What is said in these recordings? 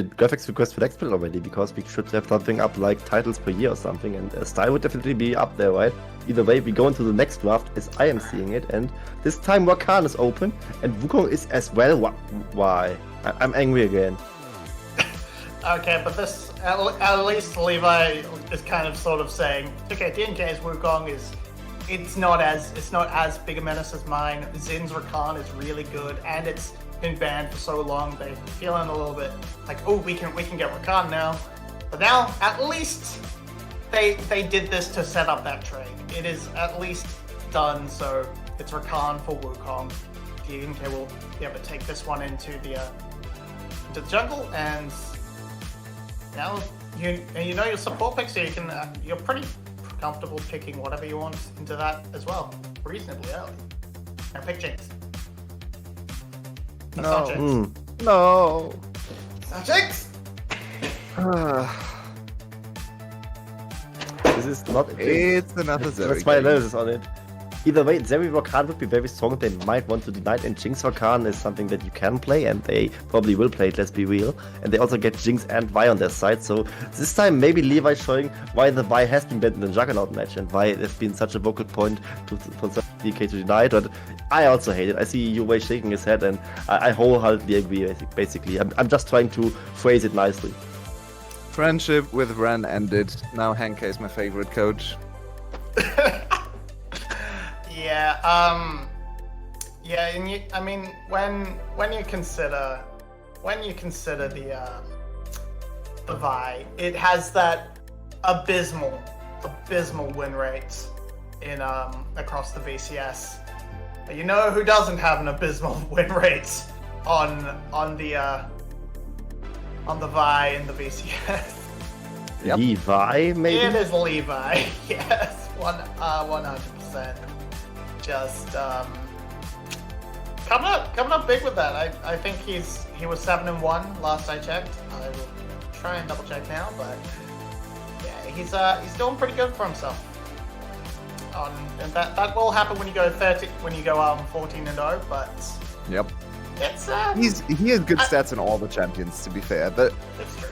graphics request for next build already, because we should have something up like titles per year or something, and style would definitely be up there, right? Either way, we go into the next draft as I am seeing it, and this time Rakan is open, and Wukong is as well. Why? I'm angry again. Okay, but this at least Levi is kind of sort of saying, okay, DNK's Wukong is it's not as big a menace as mine. Zin's Rakan is really good, and it's been banned for so long. They're feeling a little bit like, oh, we can get Rakan now. But now at least they did this to set up that trade. It is at least done, so it's Rakan for Wukong. DNK will be able to take this one into the jungle, and now you know your support pick, so you can you're pretty comfortable picking whatever you want into that as well, reasonably early. Now pick Jinx. That's not Jinx. No. It's not Jinx! This is not a Jinx. It's another Zeri. That's my analysis on it. Either way, Zeri Rakan would be very strong. They might want to deny it, and Jinx Rakan is something that you can play, and they probably will play it, let's be real. And they also get Jinx and Vi on their side, so this time maybe Levi showing why the Vi has been banned in the Juggernaut match, and why there's been such a vocal point for DK to deny it, but I also hate it. I see Uwe shaking his head, and I wholeheartedly agree, basically. I'm just trying to phrase it nicely. Friendship with Ren ended. Now Henke is my favorite coach. Yeah, and I mean, when you consider the Vi, it has that abysmal win rates in across the VCS. But you know who doesn't have an abysmal win rates on the Vi in the VCS? Yep. Levi, maybe? It is Levi. Yes, 100%. Just coming up big with that. I think he was 7-1 last I checked. I will try and double check now, but yeah, he's doing pretty good for himself. And that will happen when you go 14-0, but Yep. it's He has good stats on all the champions, to be fair, but it's true.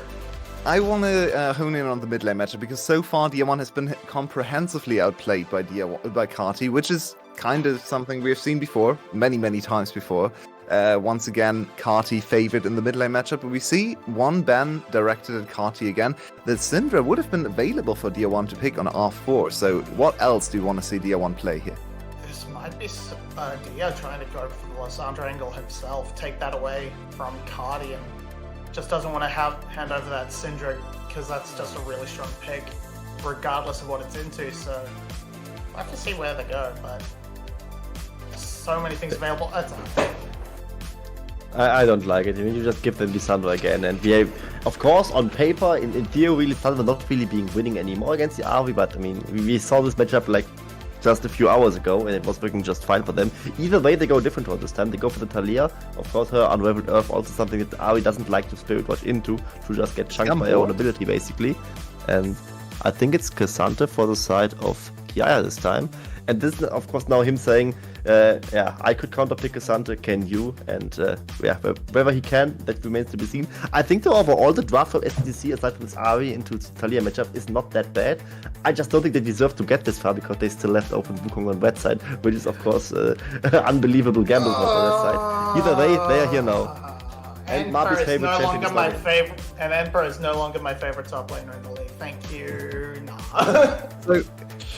I want to hone in on the mid lane matchup, because so far DR1 has been comprehensively outplayed by Kati, which is kind of something we've seen before, many times before. Once again, Kati favored in the mid lane matchup, but we see one ban directed at Kati again. The Syndra would have been available for DR1 to pick on R4, so what else do you want to see DR1 play here? This might be Dio trying to go for the Lysandra angle himself, take that away from Kati, and just doesn't want to hand over that Syndra, because that's just a really strong pick, regardless of what it's into, so I have to see where they go, but so many things available. I don't like it. I mean, you just give them Lysandra again, and we have, of course, on paper, in theory, Lysandra not really being winning anymore against the Ari, but I mean, we saw this matchup like just a few hours ago, and it was working just fine for them. Either way, they go different for this time. They go for the Talia. Of course, her Unraveled Earth, also something that Ari doesn't like to Spirit Watch into, to just get chunked by her own ability, basically. And I think it's Cassandra for the side of Kiaya this time. And this is, of course, now him saying, yeah, I could counterpick Cassandra, can you? And yeah, whether he can, that remains to be seen. I think, though, overall, the draft from SBTC, aside from this Ari into Talia matchup, is not that bad. I just don't think they deserve to get this far, because they still left open Wukong on red side, which is, of course, unbelievable gamble from their side. Either way, they are here now. And Marby's favorite champion is my favorite, and Emperor is no longer my favorite top laner in the league. Thank you. No. So,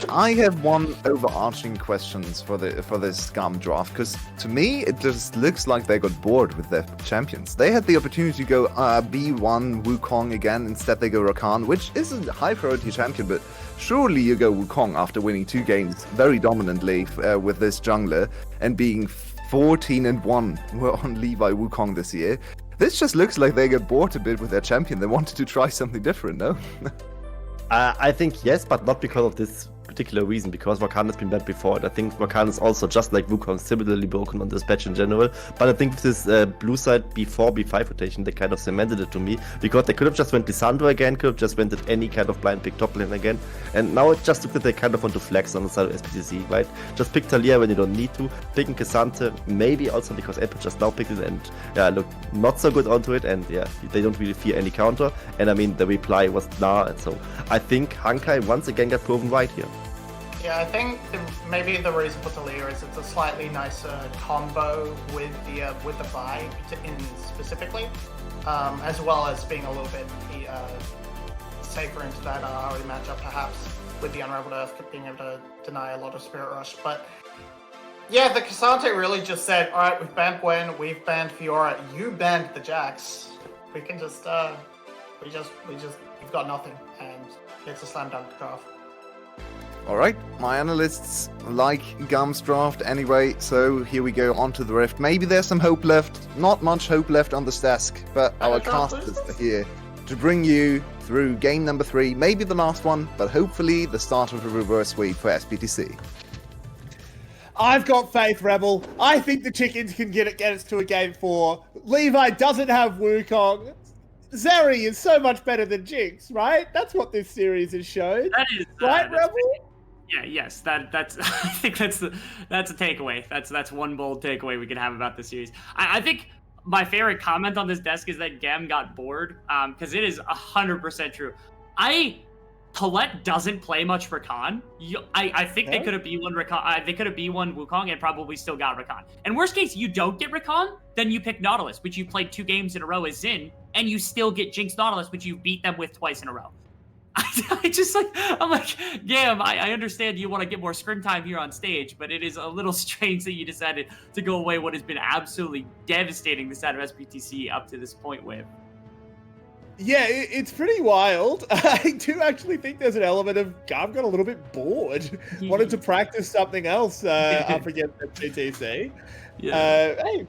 I have one overarching questions for this GAM draft, because to me it just looks like they got bored with their champions. They had the opportunity to go B1 Wukong again, instead they go Rakan, which is a high priority champion, but surely you go Wukong after winning 2 games very dominantly with this jungler and being 14-1 on Levi Wukong this year. This just looks like they got bored a bit with their champion. They wanted to try something different, no? I think yes, but not because of this particular reason, because Rakan has been bad before, and I think Rakan is also just like Wukong, similarly broken on this patch in general. But I think with this blue side B4, B5 rotation, they kind of cemented it to me, because they could have just went Lissandro again, could have just went at any kind of blind pick top lane again, and now it just took that they kind of want to flex on the side of SBTC, right? Just pick Talia when you don't need to, picking Cassante, maybe also because Apple just now picked it, and yeah, look not so good onto it, and yeah, they don't really fear any counter, and I mean, the reply was nah, and so I think Hankai once again got proven right here. Yeah, I think maybe the reason for Talia is it's a slightly nicer combo with the buy in specifically, as well as being a little bit safer into that RE matchup, perhaps with the Unraveled Earth being able to deny a lot of Spirit Rush. But yeah, the Cassante really just said, all right, we've banned Gwen, we've banned Fiora, you banned the Jax. We can just we've got nothing, and it's a slam dunk draft. Alright, my analysts like GAM's draft anyway, so here we go onto the Rift. Maybe there's some hope left, not much hope left on this desk, but our casters are here to bring you through game number 3, maybe the last one, but hopefully the start of a reverse sweep for SBTC. I've got faith, Rebel. I think the chickens can get us to a game 4. Levi doesn't have Wukong. Zeri is so much better than Jinx, right? That's what this series has shown. That is right, Rebel? Yeah, yes, that's. I think that's a takeaway. That's one bold takeaway we can have about this series. I think my favorite comment on this desk is that GAM got bored, because it is 100% true. Colette doesn't play much Rakan. I think they could have B1 Rakan. They could have B1 Wukong and probably still got Rakan. And worst case, you don't get Rakan, then you pick Nautilus, which you played 2 games in a row as Xin, and you still get Jinx Nautilus, which you beat them with twice in a row. I'm like, Gam, I understand you want to get more scrim time here on stage, but it is a little strange that you decided to go away what has been absolutely devastating the side of SBTC up to this point with. Yeah, it's pretty wild. I do actually think there's an element of GAM got a little bit bored, wanted to practice something else up against SBTC. Yeah. Hey,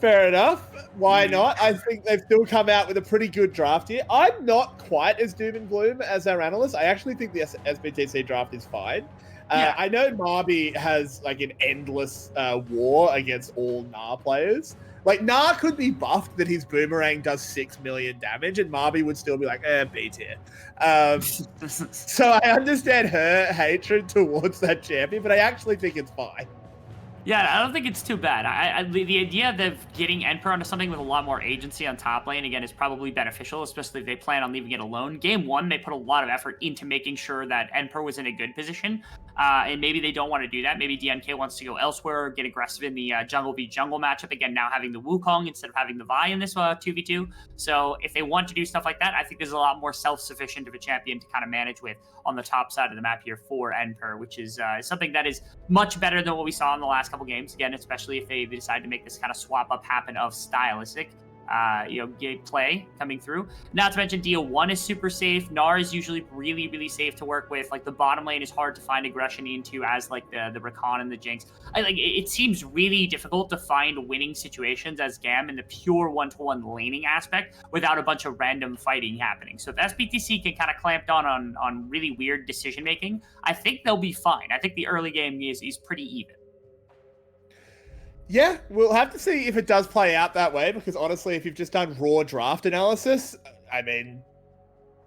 fair enough. Why not? I think they've still come out with a pretty good draft here. I'm not quite as doom and gloom as our analysts. I actually think the SBTC draft is fine. I know Marby has like an endless war against all Gnar players. Like, Gnar could be buffed that his boomerang does 6 million damage, and Marby would still be like, B tier. So I understand her hatred towards that champion, but I actually think it's fine. Yeah, I don't think it's too bad. The idea of getting Emperor onto something with a lot more agency on top lane, again, is probably beneficial, especially if they plan on leaving it alone. Game 1, they put a lot of effort into making sure that Emperor was in a good position, and maybe they don't want to do that. Maybe DNK wants to go elsewhere or get aggressive in the jungle v jungle matchup, again, now having the Wukong instead of having the Vi in this 2v2. So if they want to do stuff like that, I think there's a lot more self-sufficient of a champion to kind of manage with on the top side of the map here for Emperor, which is something that is much better than what we saw in the last couple games. Again, especially if they decide to make this kind of swap up happen of stylistic, play coming through. Not to mention DO1 is super safe. Gnar is usually really, really safe to work with. Like, the bottom lane is hard to find aggression into as like the Rakan and the Jinx. It seems really difficult to find winning situations as GAM in the pure 1-to-1 laning aspect without a bunch of random fighting happening. So if SBTC can kind of clamp down on really weird decision making, I think they'll be fine. I think the early game is pretty even. Yeah, we'll have to see if it does play out that way, because honestly, if you've just done raw draft analysis, I mean,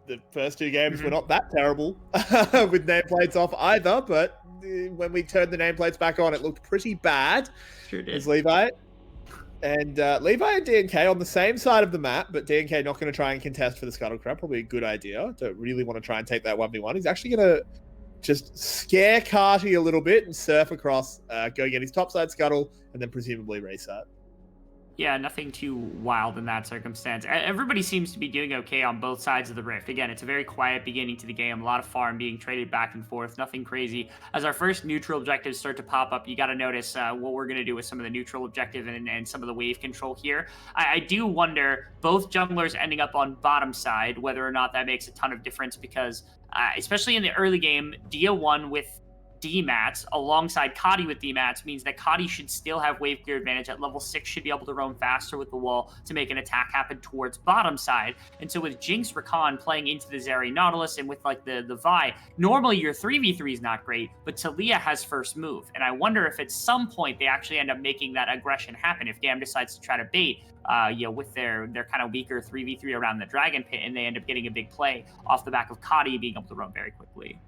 the first 2 games were not that terrible with nameplates off either, but when we turned the nameplates back on, it looked pretty bad. Sure did. As Levi. And Levi and DNK on the same side of the map, but DNK not going to try and contest for the Scuttle Crab. Probably a good idea. Don't really want to try and take that 1v1. He's actually going to just scare Carty a little bit and surf across, go get his topside Scuttle, and then presumably reset. Yeah, nothing too wild in that circumstance. Everybody seems to be doing okay on both sides of the Rift. Again, it's a very quiet beginning to the game. A lot of farm being traded back and forth. Nothing crazy. As our first neutral objectives start to pop up, you got to notice what we're going to do with some of the neutral objective and some of the wave control here. I do wonder, both junglers ending up on bottom side, whether or not that makes a ton of difference, because especially in the early game, DO1 with D-mats alongside Kadi with D-mats means that Kadi should still have wave clear advantage. At level 6 should be able to roam faster with the wall to make an attack happen towards bottom side. And so with Jinx Rakan playing into the Zeri Nautilus and with like the Vi, normally your 3v3 is not great, but Talia has first move. And I wonder if at some point they actually end up making that aggression happen if GAM decides to try to bait with their kind of weaker 3v3 around the Dragon Pit, and they end up getting a big play off the back of Kadi being able to roam very quickly.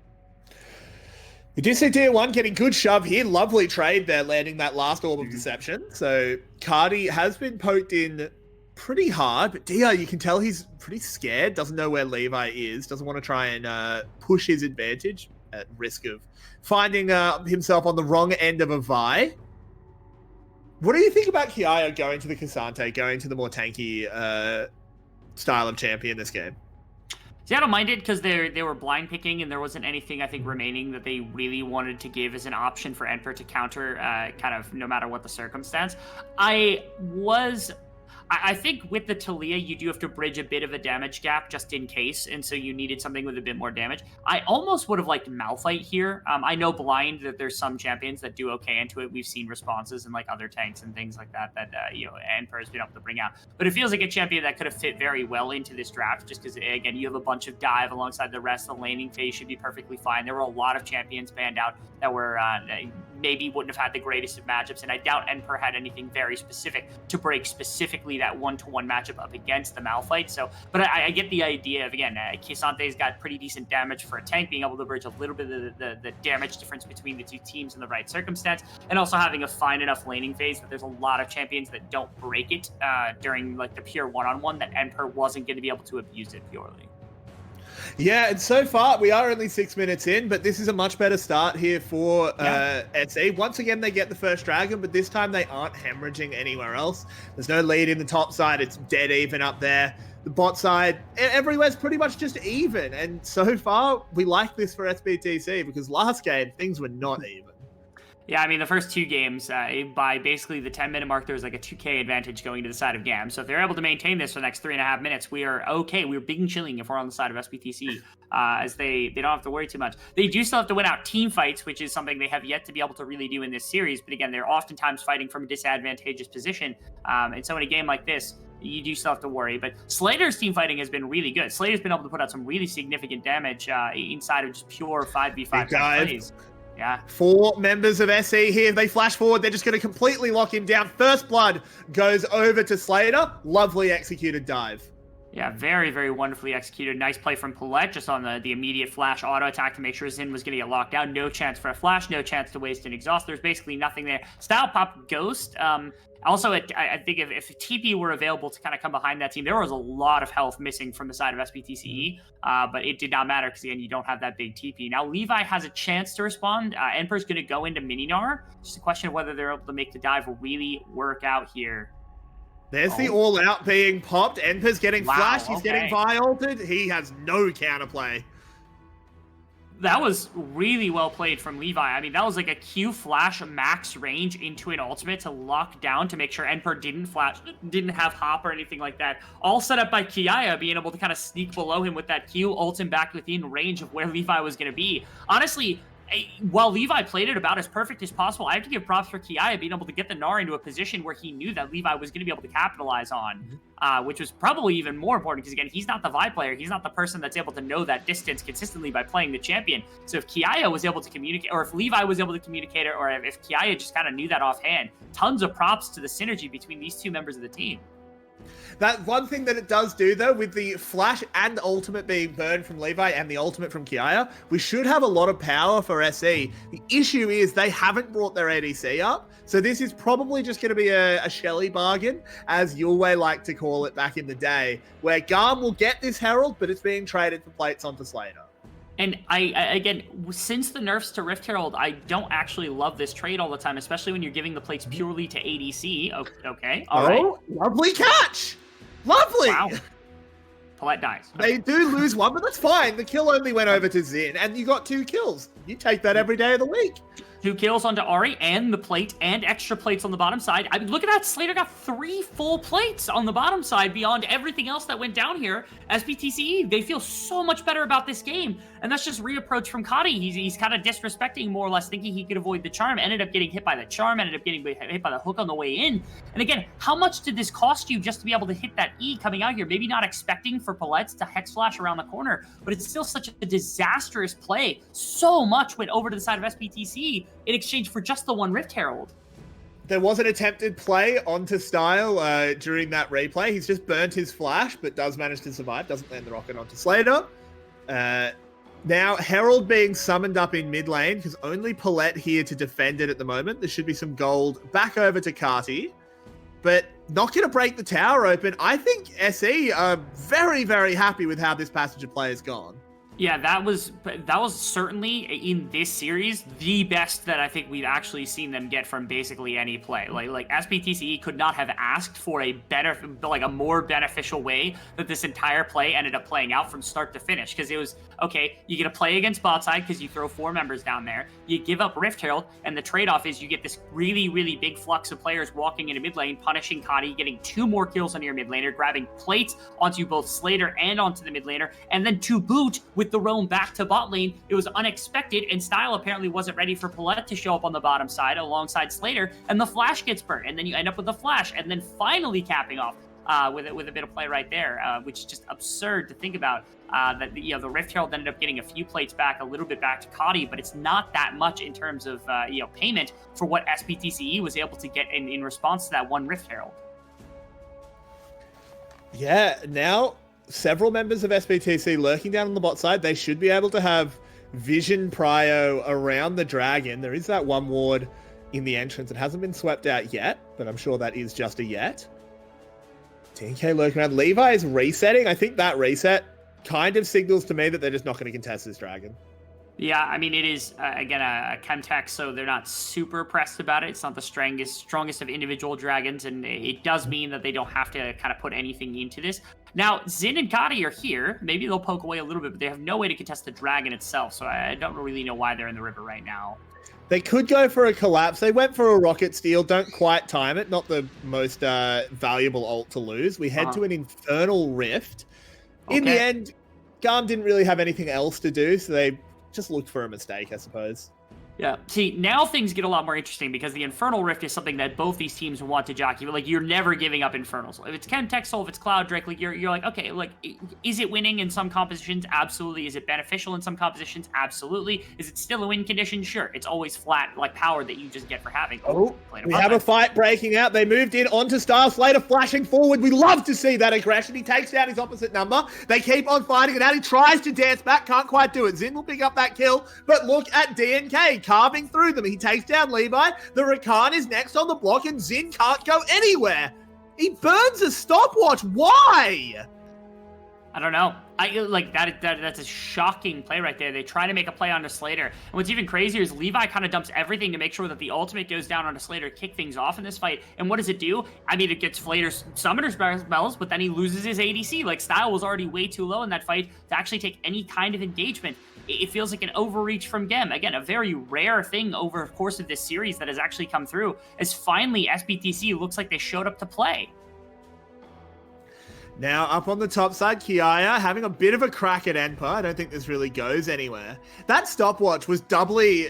We do see Tier 1 getting good shove here. Lovely trade there, landing that last Orb of Deception. So Kadi has been poked in pretty hard, but Dia, you can tell he's pretty scared, doesn't know where Levi is, doesn't want to try and push his advantage at risk of finding himself on the wrong end of a Vi. What do you think about Kiaya going to the Cassante, going to the more tanky style of champion this game? See, I don't mind it because they were blind picking and there wasn't anything, I think, remaining that they really wanted to give as an option for Emperor to counter kind of no matter what the circumstance. I think with the Talia, you do have to bridge a bit of a damage gap just in case, and so you needed something with a bit more damage. I almost would have liked Malphite here. I know blind that there's some champions that do okay into it. We've seen responses in like other tanks and things like that Emperor has been able to bring out. But it feels like a champion that could have fit very well into this draft just because, again, you have a bunch of dive alongside the rest. The laning phase should be perfectly fine. There were a lot of champions banned out that were maybe wouldn't have had the greatest of matchups, and I doubt Emperor had anything very specific to break specifically that one-to-one matchup up against the Malphite. So, but I get the idea of, again, Kisante's got pretty decent damage for a tank, being able to bridge a little bit of the damage difference between the two teams in the right circumstance, and also having a fine enough laning phase that there's a lot of champions that don't break it during like the pure one-on-one, that Emperor wasn't going to be able to abuse it purely. Yeah, and so far, we are only 6 minutes in, but this is a much better start here for SE. Once again, they get the first dragon, but this time they aren't hemorrhaging anywhere else. There's no lead in the top side. It's dead even up there. The bot side, everywhere's pretty much just even. And so far, we like this for SBTC because last game, things were not even. Yeah, I mean, the first two games, by basically the 10-minute mark, there was like a 2K advantage going to the side of GAM. So if they're able to maintain this for the next 3.5 minutes, we are okay. We're big and chilling if we're on the side of SBTC, as they don't have to worry too much. They do still have to win out team fights, which is something they have yet to be able to really do in this series. But again, they're oftentimes fighting from a disadvantageous position. And so in a game like this, you do still have to worry. But Slater's team fighting has been really good. Slater's been able to put out some really significant damage inside of just pure 5v5 plays. Yeah. 4 members of SE here. They flash forward. They're just going to completely lock him down. First blood goes over to Slater. Lovely executed dive. Yeah, very, very wonderfully executed. Nice play from Paulette just on the immediate flash auto attack to make sure Zin was going to get locked down. No chance for a flash, no chance to waste an exhaust. There's basically nothing there. Style pop Ghost. Also, I think if TP were available to kind of come behind that team, there was a lot of health missing from the side of SBTCE, but it did not matter because, again, you don't have that big TP. Now, Levi has a chance to respond. Emperor's going to go into Mininar. Just a question of whether they're able to make the dive really work out here. There's the all-out being popped. Emperor's getting flashed. He's getting Vi-ulted. He has no counterplay. That was really well played from Levi. I mean, that was like a Q flash max range into an ultimate to lock down to make sure Emperor didn't flash, didn't have hop or anything like that. All set up by Kiaya being able to kind of sneak below him with that Q, ult him back within range of where Levi was going to be. Honestly, while Levi played it about as perfect as possible, I have to give props for Kiaya being able to get the Gnar into a position where he knew that Levi was going to be able to capitalize on, which was probably even more important because, again, he's not the Vi player. He's not the person that's able to know that distance consistently by playing the champion. So if Kiaya was able to communicate, or if Levi was able to communicate it, or if Kiaya just kind of knew that offhand, tons of props to the synergy between these two members of the team. That one thing that it does do, though, with the flash and ultimate being burned from Levi and the ultimate from Kiaya, we should have a lot of power for SE. The issue is they haven't brought their ADC up, so this is probably just going to be a Shelly bargain, as Yulwei liked to call it back in the day, where GAM will get this Herald, but it's being traded for plates onto Slater. And I again, since the nerfs to Rift Herald, I don't actually love this trade all the time, especially when you're giving the plates purely to ADC. Okay, all right. Lovely catch! Lovely! Wow. Paulette dies. They do lose one, but that's fine. The kill only went over to Zin, and you got 2 kills. You take that every day of the week. 2 kills onto Ari and the plate and extra plates on the bottom side. I mean, look at that. Slater got 3 full plates on the bottom side beyond everything else that went down here. SBTC, they feel so much better about this game. And that's just reapproach from Kadi. He's kind of disrespecting more or less, thinking he could avoid the charm. Ended up getting hit by the charm, ended up getting hit by the hook on the way in. And again, how much did this cost you just to be able to hit that E coming out here? Maybe not expecting for Palettes to hex flash around the corner, but it's still such a disastrous play. So much went over to the side of SBTC in exchange for just the 1 Rift Herald. There was an attempted play onto Style during that replay. He's just burnt his flash, but does manage to survive. Doesn't land the rocket onto Slater. Now, Herald being summoned up in mid lane, because only Palette here to defend it at the moment. There should be some gold back over to Kati, but not going to break the tower open. I think SE are very, very happy with how this passage of play has gone. Yeah, that was certainly in this series the best that I think we've actually seen them get from basically any play. Like SBTCE could not have asked for a better, like a more beneficial way that this entire play ended up playing out from start to finish. Because it was, okay, you get to play against bot side because you throw 4 members down there. You give up Rift Herald, and the trade-off is you get this really, really big flux of players walking into mid lane, punishing Kadi, getting 2 more kills on your mid laner, grabbing plates onto both Slater and onto the mid laner, and then to boot with the roam back to bot lane. It was unexpected, and Style apparently wasn't ready for Palette to show up on the bottom side alongside Slater, and the flash gets burnt, and then you end up with the flash, and then finally capping off with a bit of play right there, which is just absurd to think about. That the Rift Herald ended up getting a few plates back, a little bit back to Kadi, but it's not that much in terms of payment for what SBTCE was able to get in response to that 1 Rift Herald. Yeah, now several members of SBTC lurking down on the bot side. They should be able to have vision prio around the dragon. There is that 1 ward in the entrance. It hasn't been swept out yet, but I'm sure that is just a yet. TNK lurking around. Levi is resetting. I think that reset kind of signals to me that they're just not going to contest this dragon. Yeah, I mean, it is, again, a Chemtech, so they're not super pressed about it. It's not the strongest of individual dragons, and it does mean that they don't have to kind of put anything into this. Now, Xin and Kadi are here. Maybe they'll poke away a little bit, but they have no way to contest the dragon itself, so I don't really know why they're in the river right now. They could go for a collapse. They went for a rocket steal. Don't quite time it. Not the most valuable ult to lose. We head to an Infernal Rift. In the end, GAM didn't really have anything else to do, so they just looked for a mistake, I suppose. Yeah. See, now things get a lot more interesting because the Infernal Rift is something that both these teams want to jockey. But, like, you're never giving up Infernals. If it's Chemtech Soul, if it's Cloud Drake, like, you're like, okay, like, is it winning in some compositions? Absolutely. Is it beneficial in some compositions? Absolutely. Is it still a win condition? Sure. It's always flat, like, power that you just get for having. We have a fight breaking out. They moved in onto Style. Slater flashing forward. We love to see that aggression. He takes down his opposite number. They keep on fighting it out. He tries to dance back. Can't quite do it. Xin will pick up that kill. But look at DNK carving through them. He takes down Levi. The Rakan is next on the block, and Xin can't go anywhere. He burns a stopwatch. Why? I don't know. That's a shocking play right there. They try to make a play onto Slater. And what's even crazier is Levi kind of dumps everything to make sure that the ultimate goes down onto Slater to kick things off in this fight. And what does it do? I mean, it gets Slater's summoner's bells, but then he loses his ADC. Like, Style was already way too low in that fight to actually take any kind of engagement. It feels like an overreach from GAM. Again, a very rare thing over the course of this series that has actually come through, as finally SBTC looks like they showed up to play. Now, up on the top side, Kiaya having a bit of a crack at Enpa. I don't think this really goes anywhere. That stopwatch was doubly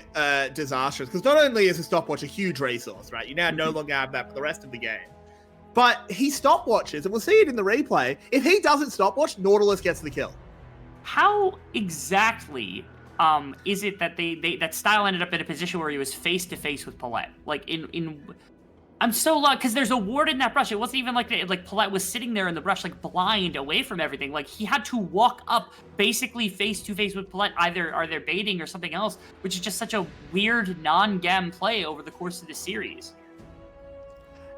disastrous, because not only is a stopwatch a huge resource, right? You now no longer have that for the rest of the game. But he stopwatches, and we'll see it in the replay. If he doesn't stopwatch, Nautilus gets the kill. How exactly is it that that Style ended up in a position where he was face to face with Palette? Like I'm so lost because there's a ward in that brush. It wasn't even like Palette was sitting there in the brush, like blind away from everything. Like, he had to walk up basically face to face with Palette. Either are they baiting or something else, which is just such a weird non-GAM play over the course of the series.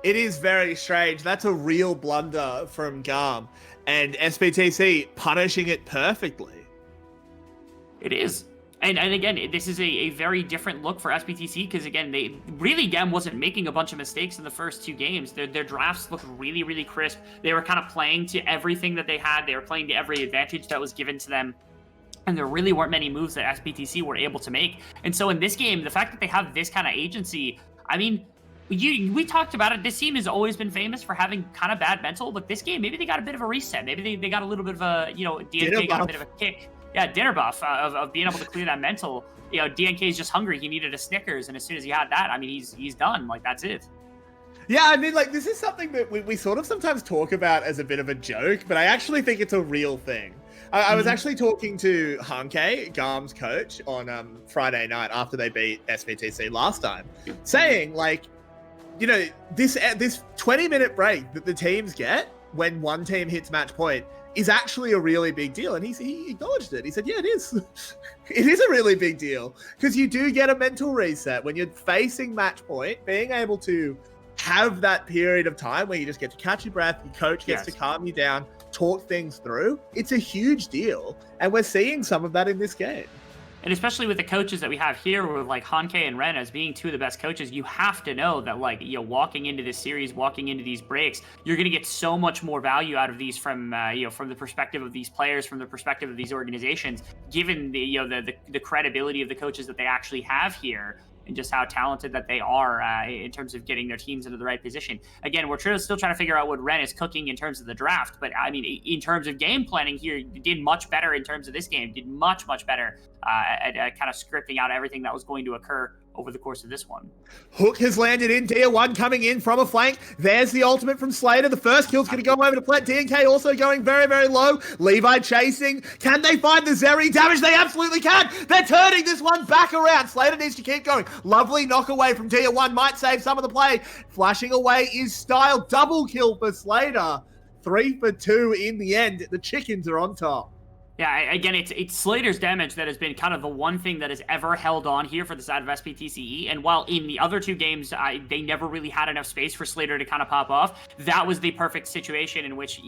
It is very strange. That's a real blunder from GAM, and SBTC punishing it perfectly. It is. And again, this is a very different look for SBTC because, again, GAM wasn't making a bunch of mistakes in the first 2 games. Their drafts looked really, really crisp. They were kind of playing to everything that they had. They were playing to every advantage that was given to them. and there really weren't many moves that SBTC were able to make. And so in this game, the fact that they have this kind of agency, I mean, we talked about it. This team has always been famous for having kind of bad mental, but this game, maybe they got a bit of a reset. Maybe they got a little bit of a, DNK got a bit of a kick. Yeah, dinner buff of being able to clear that mental. DNK is just hungry. He needed a Snickers, and as soon as he had that, I mean, he's done. Like, that's it. Yeah, I mean, like, this is something that we sort of sometimes talk about as a bit of a joke, but I actually think it's a real thing. I was actually talking to Hanke, GAM's coach, on Friday night after they beat SBTC last time, saying, like, this 20-minute break that the teams get when one team hits match point is actually a really big deal. And he acknowledged it. He said, yeah, it is. It is a really big deal because you do get a mental reset when you're facing match point, being able to have that period of time where you just get to catch your breath, your coach gets to calm you down, talk things through. It's a huge deal. And we're seeing some of that in this game. And especially with the coaches that we have here, with like Hanke and Ren as being two of the best coaches, you have to know that, like, walking into this series, walking into these breaks, you're going to get so much more value out of these from, from the perspective of these players, from the perspective of these organizations, given the credibility of the coaches that they actually have here, and just how talented that they are in terms of getting their teams into the right position. Again, we're still trying to figure out what Ren is cooking in terms of the draft, but I mean, in terms of game planning here, did much better in terms of this game, did much better at kind of scripting out everything that was going to occur over the course of this one. Hook has landed in. Dia1 coming in from a flank. There's the ultimate from Slater. The first kill's going to go over to Plet. DNK also going very, very low. Levi chasing. Can they find the Zeri damage? They absolutely can. They're turning this one back around. Slater needs to keep going. Lovely knock away from Dia1. Might save some of the play. Flashing away is Style. Double kill for Slater. 3 for 2 in the end. The chickens are on top. Yeah, again, it's Slater's damage that has been kind of the one thing that has ever held on here for the side of SBTCE. And while in the other two games, they never really had enough space for Slater to kind of pop off, that was the perfect situation in which,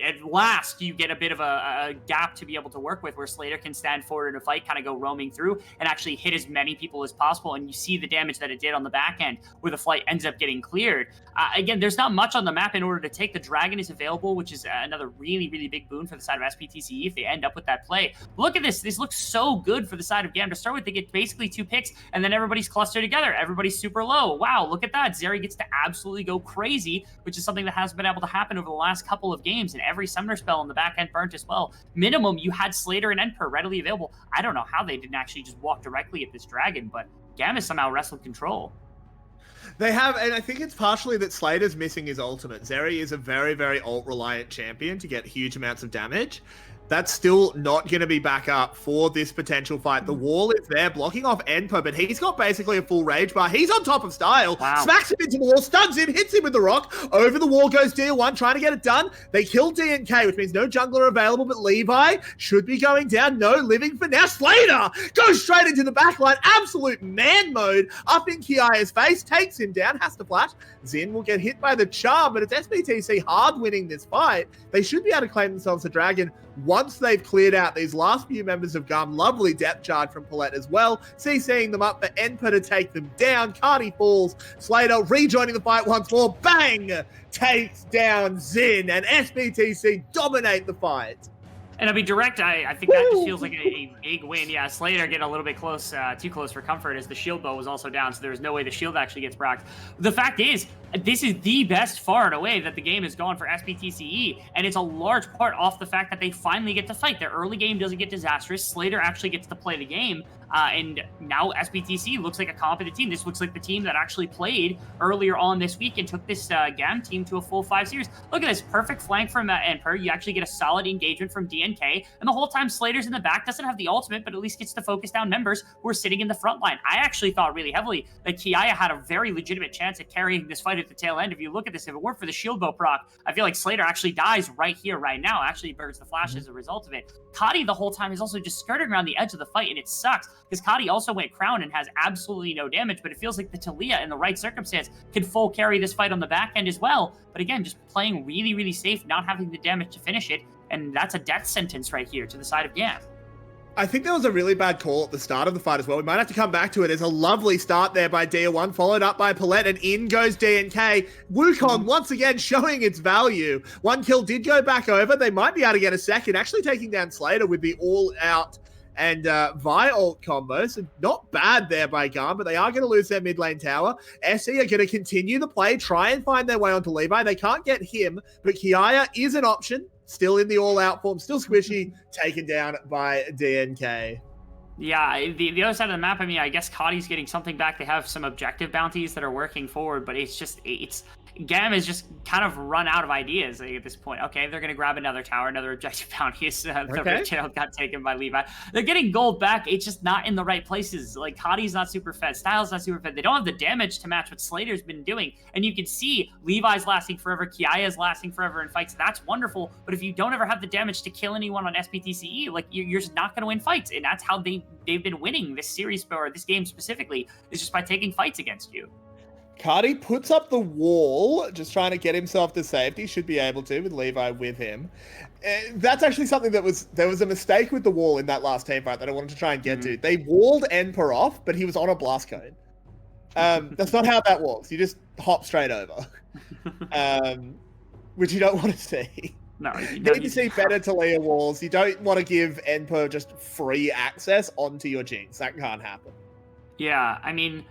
at last you get a bit of a gap to be able to work with, where Slater can stand forward in a fight, kind of go roaming through and actually hit as many people as possible. And you see the damage that it did on the back end, where the flight ends up getting cleared. Again, there's not much on the map in order to take. The Dragon is available, which is another really, really big boon for the side of SBTCE if they end up with that play. Look at this. This looks so good for the side of GAM. To start with, they get basically 2 picks, and then everybody's clustered together. Everybody's super low. Wow, look at that. Zeri gets to absolutely go crazy, which is something that hasn't been able to happen over the last couple of games, and every summoner spell on the back end burnt as well. Minimum, you had Slater and Emperor readily available. I don't know how they didn't actually just walk directly at this Dragon, but GAM has somehow wrestled control. They have, and I think it's partially that Slater's missing his ultimate. Zeri is a very, very ult-reliant champion to get huge amounts of damage. That's still not going to be back up for this potential fight. The wall is there, blocking off Enpo, but he's got basically a full rage bar. He's on top of Style. Wow. Smacks him into the wall, stuns him, hits him with the rock. Over the wall goes Dia1, trying to get it done. They kill DNK, which means no jungler available, but Levi should be going down. No living for now. Slater goes straight into the backline. Absolute man mode up in Kiaya's face. Takes him down, has to flash. Zin will get hit by the charm, but it's SBTC hard winning this fight. They should be able to claim themselves a Dragon once they've cleared out these last few members of GAM. Lovely depth charge from Paulette as well. CCing them up for Enpa to take them down. Cardi falls. Slater rejoining the fight once more. Bang! Takes down Zin, and SBTC dominate the fight. And I'll be direct, I think that just feels like a big win. Yeah, Slater getting a little bit close, too close for comfort, as the shield bow was also down, so there was no way the shield actually gets procced. The fact is, this is the best far and away that the game has gone for SBTCE, and it's a large part off the fact that they finally get to fight. Their early game doesn't get disastrous. Slater actually gets to play the game, and now SBTC looks like a competent team. This looks like the team that actually played earlier on this week and took this GAM team to a full 5 series. Look at this perfect flank from Emperor. You actually get a solid engagement from DNK, and the whole time Slater's in the back, doesn't have the ultimate, but at least gets to focus down members who are sitting in the front line. I actually thought really heavily that Kiaya had a very legitimate chance at carrying this fight at the tail end. If you look at this, if it weren't for the shield bow proc, I feel like Slater actually dies right here, right now. Actually burns the flash as a result of it. Kadi the whole time is also just skirting around the edge of the fight, and it sucks because Kadi also went crown and has absolutely no damage, but it feels like the Talia in the right circumstance could full carry this fight on the back end as well. But again, just playing really, really safe, not having the damage to finish it, and that's a death sentence right here to the side of GAM. I think there was a really bad call at the start of the fight as well. We might have to come back to it. There's a lovely start there by Dia1, followed up by Paulette, and in goes DNK. Wukong once again showing its value. One kill did go back over. They might be able to get a second, actually taking down Slater with the all-out and Vi ult combo. So not bad there by GAM, but they are going to lose their mid lane tower. SE are going to continue the play, try and find their way onto Levi. They can't get him, but Kiaya is an option. Still in the all-out form, still squishy, taken down by DNK. Yeah, the other side of the map, I mean, I guess Cotty's getting something back. They have some objective bounties that are working forward, but it's GAM has just kind of run out of ideas at this point. Okay, they're going to grab another tower, another objective bounty. The red tail got taken by Levi. They're getting gold back. It's just not in the right places. Like, Cotty's not super fed. Style's not super fed. They don't have the damage to match what Slater's been doing. And you can see Levi's lasting forever. Kiaya's lasting forever in fights. That's wonderful. But if you don't ever have the damage to kill anyone on SBTCE, like, you're just not going to win fights. And that's how they've been winning this series, or this game specifically, is just by taking fights against you. Cardi puts up the wall, just trying to get himself to safety. Should be able to with Levi with him. That's actually something there was a mistake with the wall in that last team fight that I wanted to try and get to. They walled Enper off, but he was on a blast cone. That's not how that works. You just hop straight over, which you don't want to see. No, you need to see better Talia walls. You don't want to give Enper just free access onto your Jinx. That can't happen. Yeah, I mean,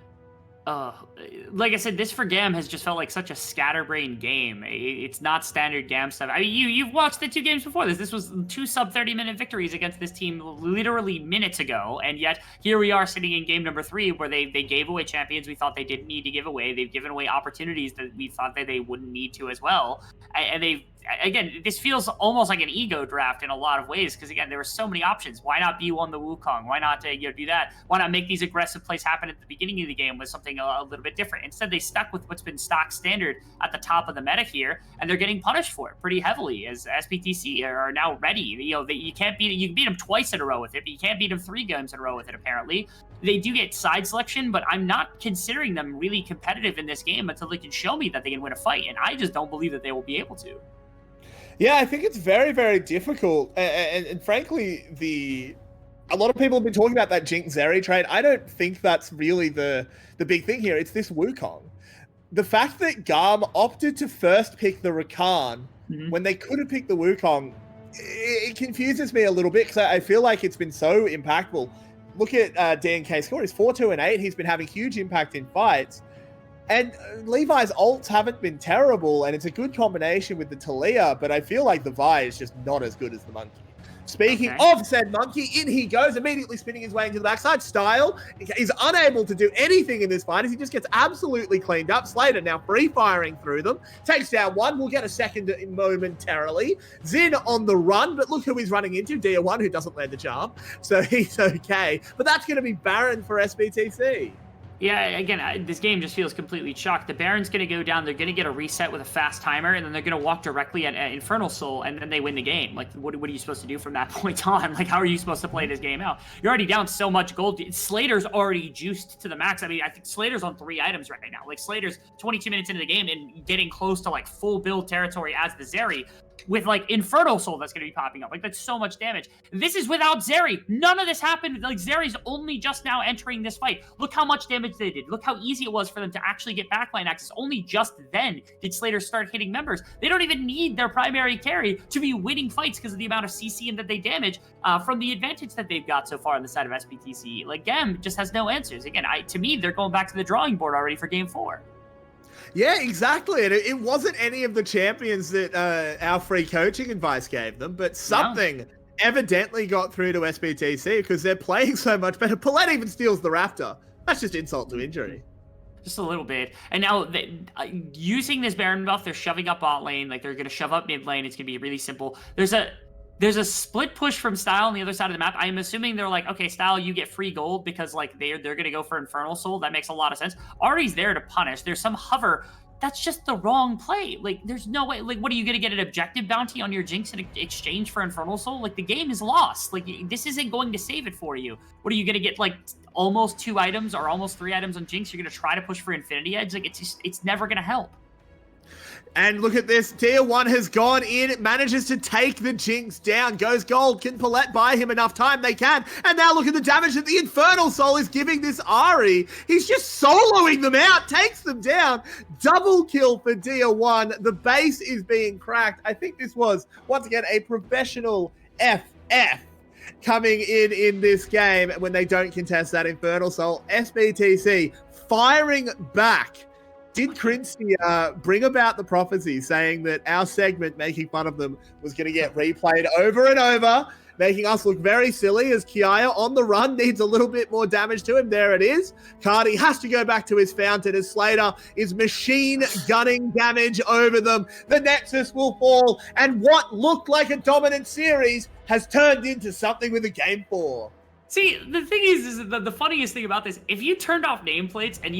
like I said, this for GAM has just felt like such a scatterbrained game. It's not standard GAM stuff. I mean, you've watched the two games before this. This was 2 sub-30-minute victories against this team literally minutes ago, and yet here we are sitting in game number 3 where they gave away champions we thought they didn't need to give away. They've given away opportunities that we thought that they wouldn't need to as well, and they've again, this feels almost like an ego draft in a lot of ways, because again, there were so many options. Why not B1 the Wukong? Why not do that? Why not make these aggressive plays happen at the beginning of the game with something a little bit different? Instead, they stuck with what's been stock standard at the top of the meta here, and they're getting punished for it pretty heavily, as SBTC are now ready. You can't beat it. You can beat them twice in a row with it, but you can't beat them 3 games in a row with it, apparently. They do get side selection, but I'm not considering them really competitive in this game until they can show me that they can win a fight, and I just don't believe that they will be able to. Yeah, I think it's very, very difficult. And frankly, a lot of people have been talking about that Jinx Zeri trade. I don't think that's really the big thing here. It's this Wukong. The fact that GAM opted to first pick the Rakan when they could have picked the Wukong, it confuses me a little bit, because I feel like it's been so impactful. Look at DNK's score. He's 4-2-8. He's been having huge impact in fights. And Levi's ults haven't been terrible, and it's a good combination with the Talia, but I feel like the Vi is just not as good as the Monkey. Speaking of said Monkey, in he goes, immediately spinning his way into the backside. Style is unable to do anything in this fight as he just gets absolutely cleaned up. Slater now free-firing through them. Takes down one. We'll get a second momentarily. Zin on the run, but look who he's running into. Dia1, who doesn't land the charm, so he's okay. But that's going to be Baron for SBTC. Yeah, again, this game just feels completely chalked. The Baron's going to go down. They're going to get a reset with a fast timer, and then they're going to walk directly at Infernal Soul, and then they win the game. Like, what are you supposed to do from that point on? Like, how are you supposed to play this game out? You're already down so much gold. Slater's already juiced to the max. I mean, I think Slater's on 3 items right now. Like, Slater's 22 minutes into the game and getting close to, like, full build territory as the Zeri, with like Infernal Soul that's going to be popping up. Like, that's so much damage. This is without Zeri. None of this happened. Like, Zeri's only just now entering this fight. Look how much damage they did. Look how easy it was for them to actually get backline access. Only just then did Slater start hitting members. They don't even need their primary carry to be winning fights because of the amount of CC and that they damage from the advantage that they've got so far on the side of SBTC. Like, GAM just has no answers. Again, to me, they're going back to the drawing board already for game 4. Yeah, exactly. And it wasn't any of the champions that our free coaching advice gave them, but something evidently got through to SBTC because they're playing so much better. Paulette even steals the Raptor. That's just insult to injury. Just a little bit. And now, using this Baron buff, they're shoving up bot lane. Like, they're going to shove up mid lane. It's going to be really simple. There's a split push from Style on the other side of the map. I'm assuming they're like, okay, Style, you get free gold because like they're going to go for Infernal Soul. That makes a lot of sense. Ari's there to punish. There's some hover. That's just the wrong play. Like, there's no way. Like, what are you going to get, an objective bounty on your Jinx in exchange for Infernal Soul? Like, the game is lost. Like, this isn't going to save it for you. What are you going to get, like, almost 2 items or almost 3 items on Jinx? You're going to try to push for Infinity Edge? Like, it's never going to help. And look at this. Tier 1 has gone in, manages to take the Jinx down, goes gold. Can Paulette buy him enough time? They can. And now look at the damage that the Infernal Soul is giving this Ari. He's just soloing them out, takes them down. Double kill for Tier 1. The base is being cracked. I think this was, once again, a professional FF. coming in this game when they don't contest that Infernal Soul. SBTC firing back. Did Crinsty bring about the prophecy saying that our segment making fun of them was going to get replayed over and over, making us look very silly as Kiaya on the run needs a little bit more damage to him? There it is. Cardi has to go back to his fountain as Slater is machine gunning damage over them. The Nexus will fall, and what looked like a dominant series has turned into something with a game 4. See, the thing is that the funniest thing about this, if you turned off nameplates and you